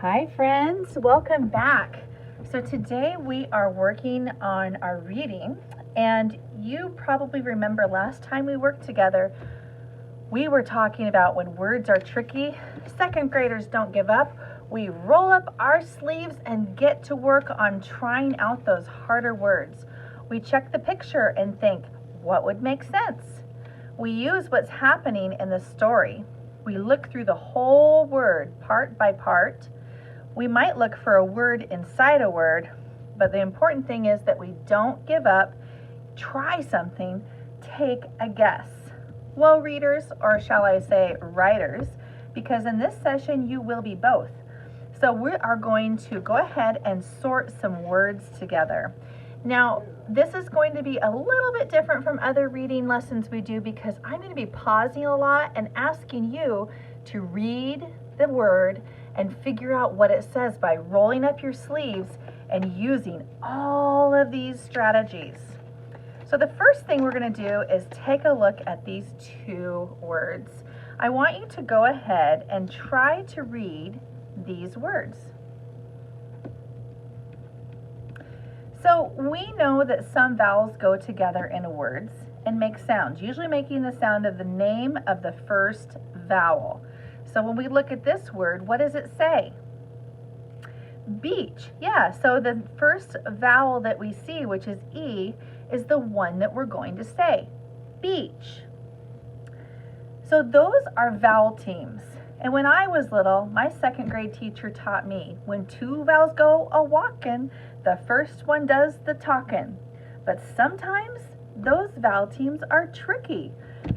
Hi friends, welcome back. So today we are working on our reading, and you probably remember last time we worked together, we were talking about when words are tricky, second graders don't give up. We roll up our sleeves and get to work on trying out those harder words. We check the picture and think, what would make sense? We use what's happening in the story. We look through the whole word part by part. We might look for a word inside a word, but the important thing is that we don't give up, try something, take a guess. Well, readers, or shall I say writers, because in this session you will be both. So we are going to go ahead and sort some words together. Now, this is going to be a little bit different from other reading lessons we do because I'm going to be pausing a lot and asking you to read the word and figure out what it says by rolling up your sleeves and using all of these strategies. So the first thing we're going to do is take a look at these two words. I want you to go ahead and try to read these words. So we know that some vowels go together in words and make sounds, usually making the sound of the name of the first vowel. So when we look at this word, what does it say? Beach. Yeah, so the first vowel that we see, which is E, is the one that we're going to say. Beach. So those are vowel teams. And when I was little, my second grade teacher taught me when two vowels go a-walkin', the first one does the talkin'. But sometimes those vowel teams are tricky.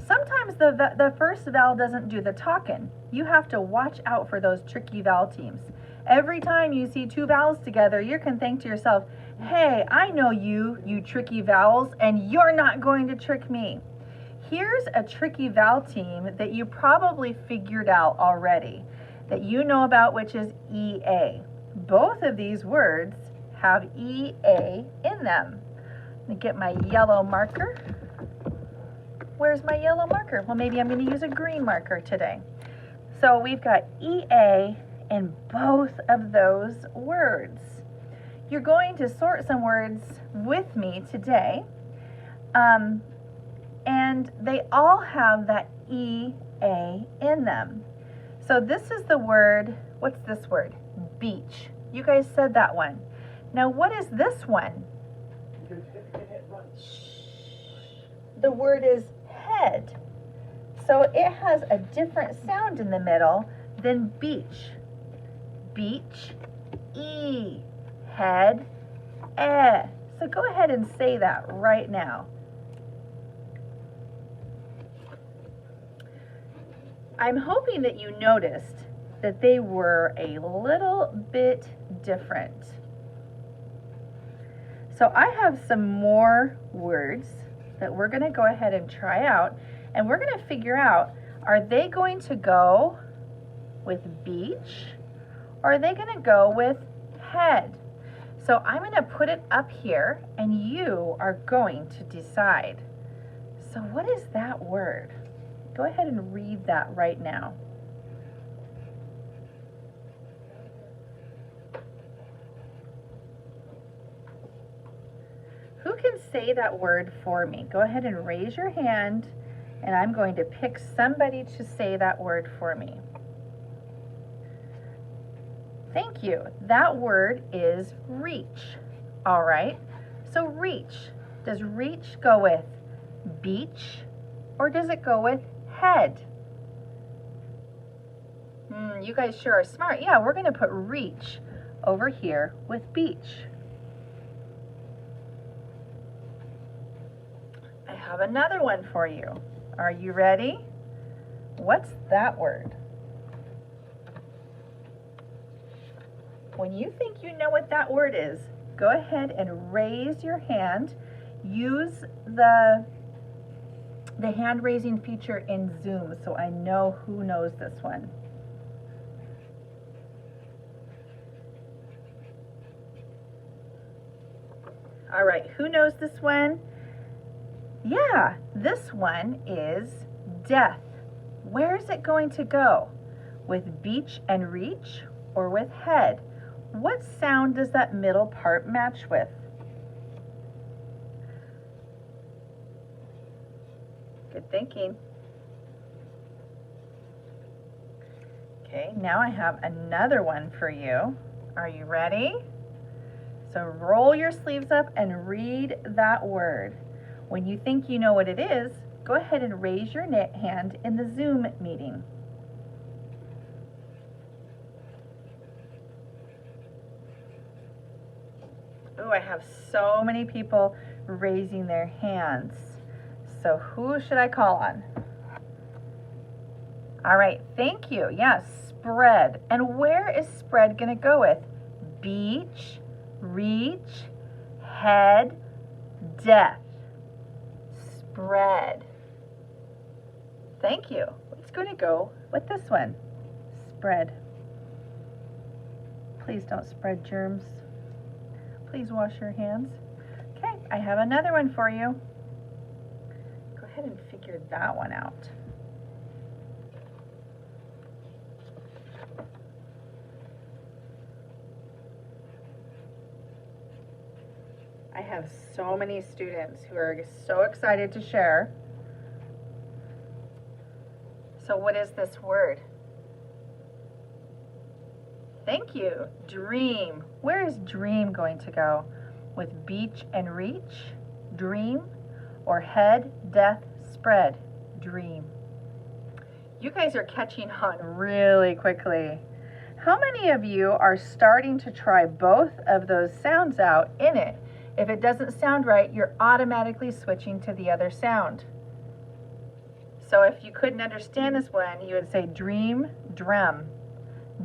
Sometimes the first vowel doesn't do the talkin'. You have to watch out for those tricky vowel teams. Every time you see two vowels together, you can think to yourself, hey, I know you tricky vowels, and you're not going to trick me. Here's a tricky vowel team that you probably figured out already, that you know about, which is EA. Both of these words have EA in them. Let me get my yellow marker. Where's my yellow marker? Well, maybe I'm going to use a green marker today. So we've got EA in both of those words. You're going to sort some words with me today. And they all have that EA in them. So this is the word, what's this word? Beach. You guys said that one. Now what is this one? The word is head. So it has a different sound in the middle than beach. Beach, E, head, eh. So go ahead and say that right now. I'm hoping that you noticed that they were a little bit different. So I have some more words that we're going to go ahead and try out, and we're going to figure out, are they going to go with beach or are they going to go with head? So I'm going to put it up here and you are going to decide. So what is that word? Go ahead and read that right now. Who can say that word for me? Go ahead and raise your hand, and I'm going to pick somebody to say that word for me. Thank you. That word is reach. All right. So reach. Does reach go with beach or does it go with head? You guys sure are smart. Yeah, we're going to put reach over here with beach. I have another one for you. Are you ready? What's that word? When you think you know what that word is, go ahead and raise your hand. Use the hand raising feature in Zoom so I know who knows this one. All right, who knows this one? Yeah, this one is death. Where is it going to go? With beach and reach or with head? What sound does that middle part match with? Good thinking. Okay, now I have another one for you. Are you ready? So roll your sleeves up and read that word. When you think you know what it is, go ahead and raise your hand in the Zoom meeting. Oh, I have so many people raising their hands. So who should I call on? All right, thank you. Yes, spread. And where is spread going to go with? Beach, reach, head, death. Spread. Thank you. It's going to go with this one. Spread. Please don't spread germs. Please wash your hands. Okay, I have another one for you. Go ahead and figure that one out. I have so many students who are so excited to share. So what is this word? Thank you. Dream. Where is dream going to go? With beach and reach? Dream. Or head, death, spread? Dream. You guys are catching on really quickly. How many of you are starting to try both of those sounds out in it? If it doesn't sound right, you're automatically switching to the other sound. So if you couldn't understand this one, you would say dream, drum.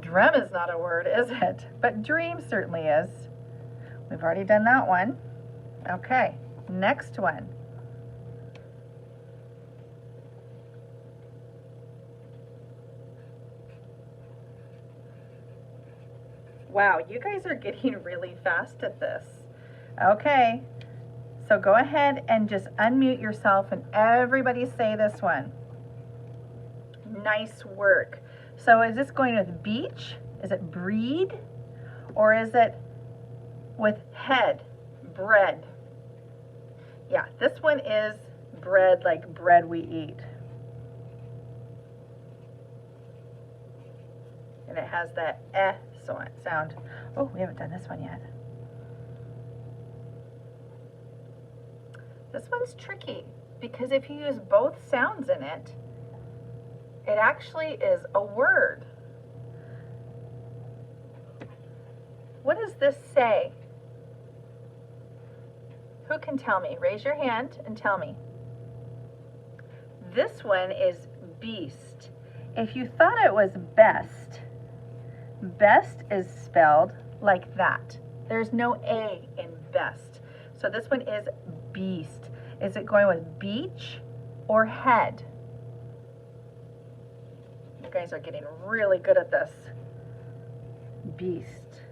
Drum is not a word, is it? But dream certainly is. We've already done that one. Okay, next one. Wow, you guys are getting really fast at this. Okay, so go ahead and just unmute yourself and everybody say this one. Nice work. So is this going with beach? Is it breed? Or is it with head? Bread. Yeah, this one is bread, like bread we eat. And it has that eh sound. Oh, we haven't done this one yet. This one's tricky because if you use both sounds in it, it actually is a word. What does this say? Who can tell me? Raise your hand and tell me. This one is beast. If you thought it was best, best is spelled like that. There's no A in best. So this one is beast. Is it going with beach or head? You guys are getting really good at this. Beast.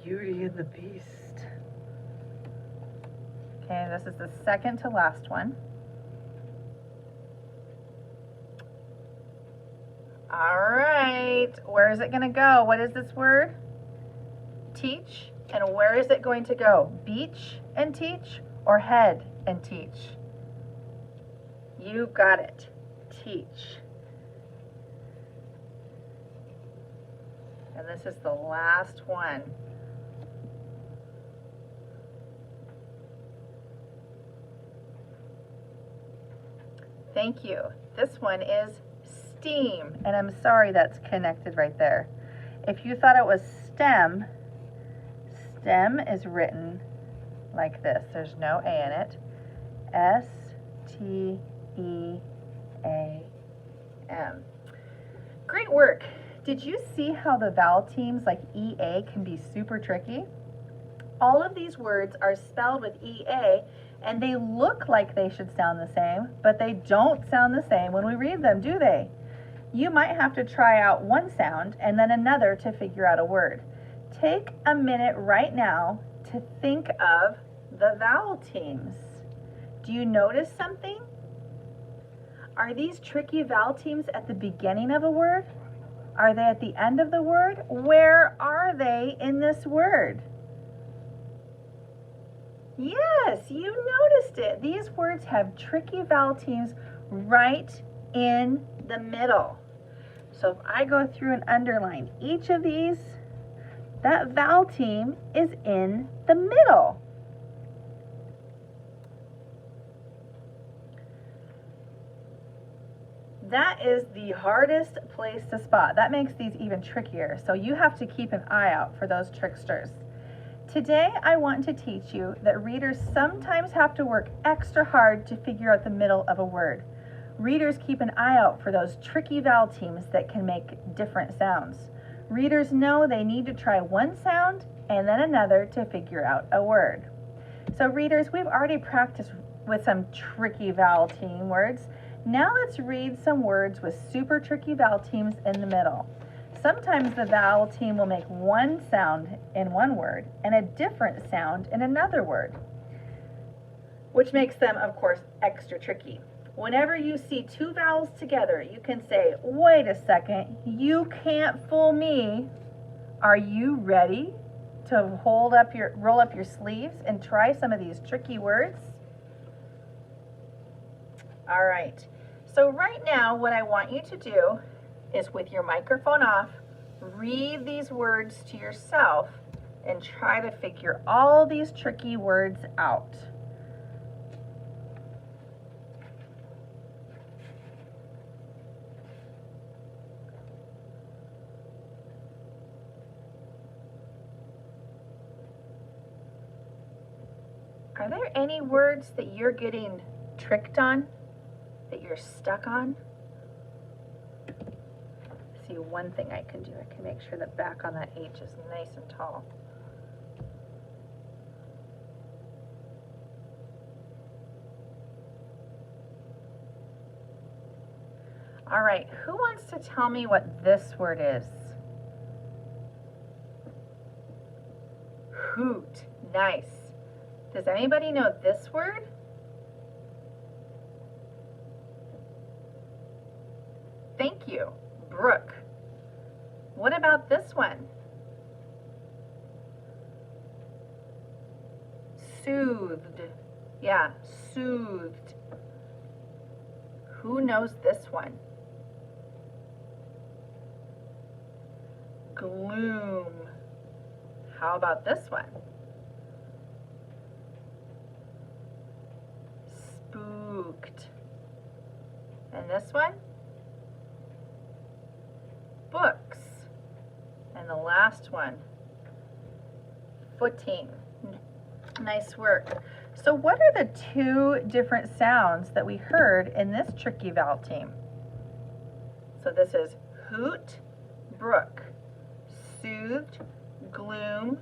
Beauty and the Beast. Okay, this is the second to last one. All right, where is it going to go? What is this word? Teach. And where is it going to go? Beach and teach or head and teach? You got it. Teach. And this is the last one. Thank you. This one is steam. And I'm sorry that's connected right there. If you thought it was stem, stem is written like this. There's no A in it. S-T-E-A-M. Great work. Did you see how the vowel teams like EA can be super tricky? All of these words are spelled with EA and they look like they should sound the same, but they don't sound the same when we read them, do they? You might have to try out one sound and then another to figure out a word. Take a minute right now to think of the vowel teams. Do you notice something? Are these tricky vowel teams at the beginning of a word Are they at the end of the word? Where are they in this word? Yes, you noticed it. These words have tricky vowel teams right in the middle. So if I go through and underline each of these, that vowel team is in the middle. That is the hardest place to spot. That makes these even trickier. So you have to keep an eye out for those tricksters. Today, I want to teach you that readers sometimes have to work extra hard to figure out the middle of a word. Readers keep an eye out for those tricky vowel teams that can make different sounds. Readers know they need to try one sound and then another to figure out a word. So readers, we've already practiced with some tricky vowel team words. Now let's read some words with super tricky vowel teams in the middle. Sometimes the vowel team will make one sound in one word and a different sound in another word, which makes them, of course, extra tricky. Whenever you see two vowels together, you can say, wait a second, you can't fool me. Are you ready to roll up your sleeves and try some of these tricky words? All right, so right now what I want you to do is, with your microphone off, read these words to yourself and try to figure all these tricky words out. Are there any words that you're getting tricked on, that you're stuck on? See, one thing I can do, I can make sure the back on that H is nice and tall. All right, who wants to tell me what this word is? Hoot, nice. Does anybody know this word? Thank you, brook. What about this one? Soothed. Yeah, soothed. Who knows this one? Gloom. How about this one? Spooked. And this one? Books. And the last one, footing. Nice work. So what are the two different sounds that we heard in this tricky vowel team? So this is hoot, brook, soothed, gloom,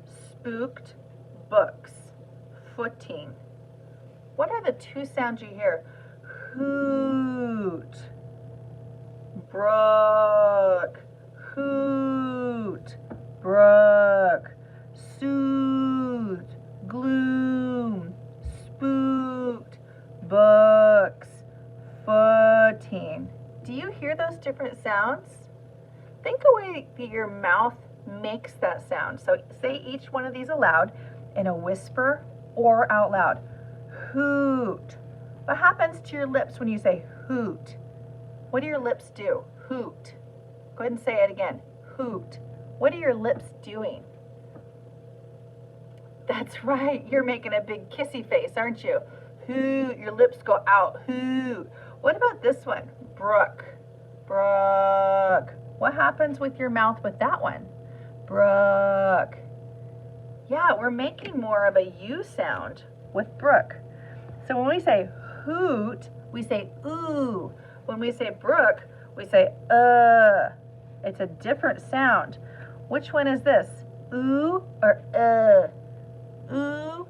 spooked, books, footing. What are the two sounds you hear? Hoot, brook, hoot, brook, soothed, gloom, spooked, books, footing. Do you hear those different sounds? Think a way that your mouth makes that sound. So say each one of these aloud in a whisper or out loud. Hoot. What happens to your lips when you say hoot? What do your lips do? Hoot. Go ahead and say it again. Hoot. What are your lips doing? That's right. You're making a big kissy face, aren't you? Hoot. Your lips go out. Hoot. What about this one? Brook. Brook. What happens with your mouth with that one? Brook. Yeah, we're making more of a U sound with brook. So when we say hoot, we say ooh. When we say brook, we say It's a different sound. Which one is this? Ooh or Ooh,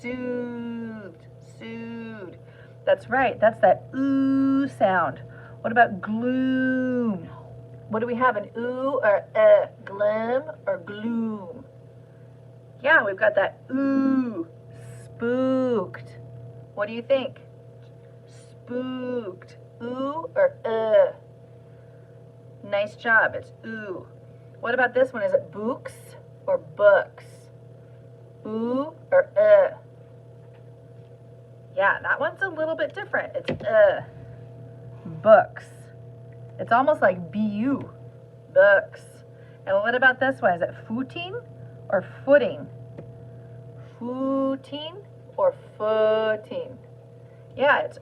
soothed, soothed. That's right, that's that ooh sound. What about gloom? What do we have, an ooh or gloom or gloom? Yeah, we've got that ooh. Spooked. What do you think? Spooked. Ooh or Nice job. It's ooh. What about this one? Is it books or books? Ooh or Yeah, that one's a little bit different. It's books. It's almost like bu, books. And what about this one? Is it footing or footing? Footing or footing? Yeah, it's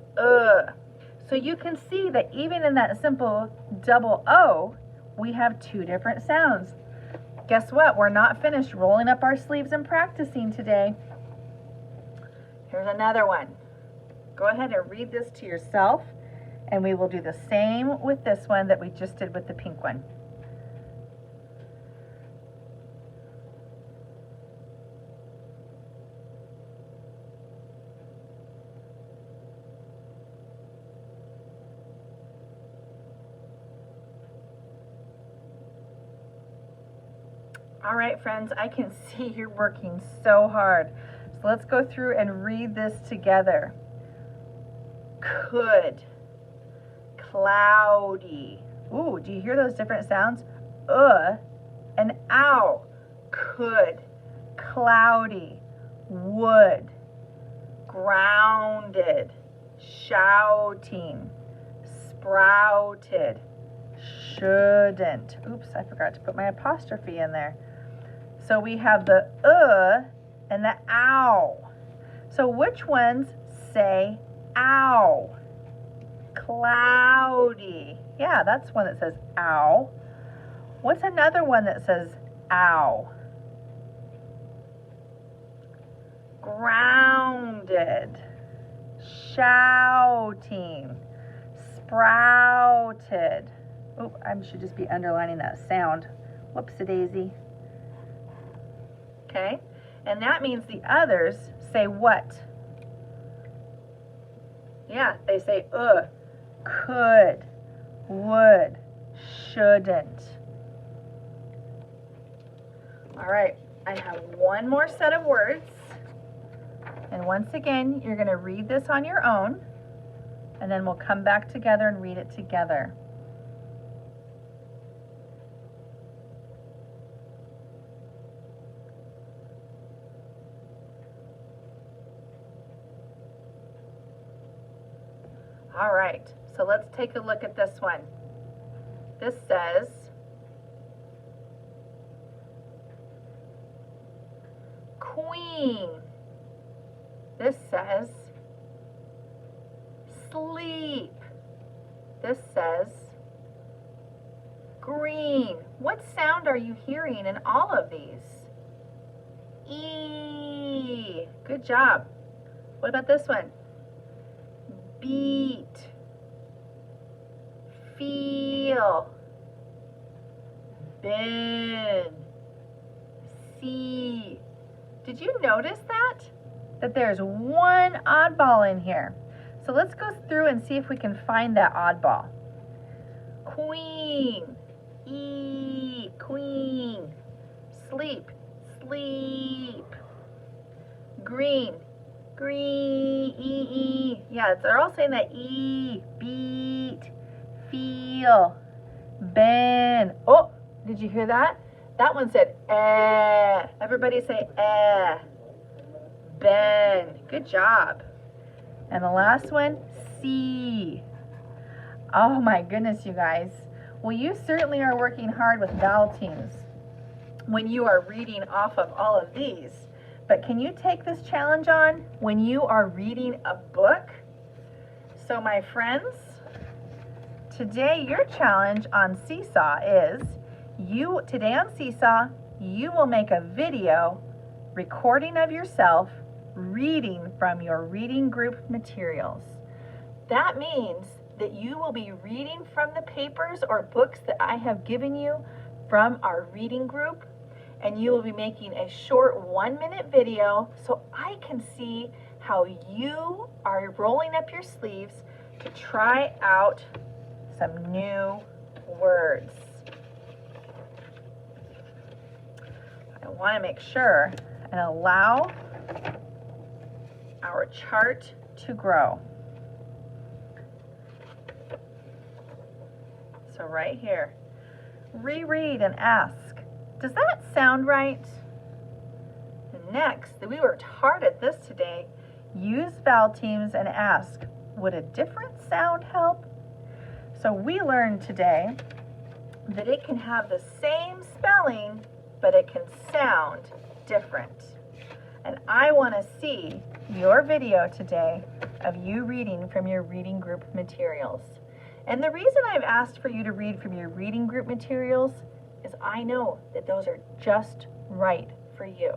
So you can see that even in that simple double O, we have two different sounds. Guess what? We're not finished rolling up our sleeves and practicing today. Here's another one. Go ahead and read this to yourself, and we will do the same with this one that we just did with the pink one. All right, friends, I can see you're working so hard. So let's go through and read this together. Could, cloudy. Ooh, do you hear those different sounds? And ow. Could, cloudy, would, grounded, shouting, sprouted, shouldn't. Oops, I forgot to put my apostrophe in there. So we have the and the ow. So which ones say ow? Cloudy. Yeah, that's one that says ow. What's another one that says ow? Grounded. Shouting. Sprouted. Oh, I should just be underlining that sound. Whoopsie-daisy. Okay, and that means the others say what? Yeah, they say could, would, shouldn't. All right, I have one more set of words. And once again, you're going to read this on your own, and then we'll come back together and read it together. All right, so let's take a look at this one. This says, queen. This says, sleep. This says, green. What sound are you hearing in all of these? E. Good job. What about this one? Beat, feel, bend, see. Did you notice that? That there's one oddball in here. So let's go through and see if we can find that oddball. Queen, E, queen. Sleep, sleep. Green, green, E. Yeah, they're all saying that E, beat, feel, bend. Oh, did you hear that? That one said eh. Everybody say eh. Bend. Good job. And the last one, C. Oh my goodness, you guys. Well, you certainly are working hard with vowel teams when you are reading off of all of these. But can you take this challenge on when you are reading a book? So my friends, today your challenge on Seesaw is, today on Seesaw, you will make a video recording of yourself reading from your reading group materials. That means that you will be reading from the papers or books that I have given you from our reading group, and you will be making a short 1-minute video so I can see how you are rolling up your sleeves to try out some new words. I want to make sure and allow our chart to grow. So right here, reread and ask, does that sound right? And next, we worked hard at this today. Use vowel teams and ask, would a different sound help? So we learned today that it can have the same spelling, but it can sound different. And I want to see your video today of you reading from your reading group materials. And the reason I've asked for you to read from your reading group materials is I know that those are just right for you.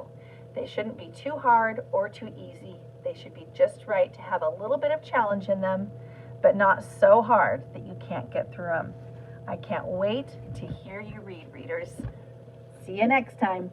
They shouldn't be too hard or too easy. They should be just right to have a little bit of challenge in them, but not so hard that you can't get through them. I can't wait to hear you read, readers. See you next time.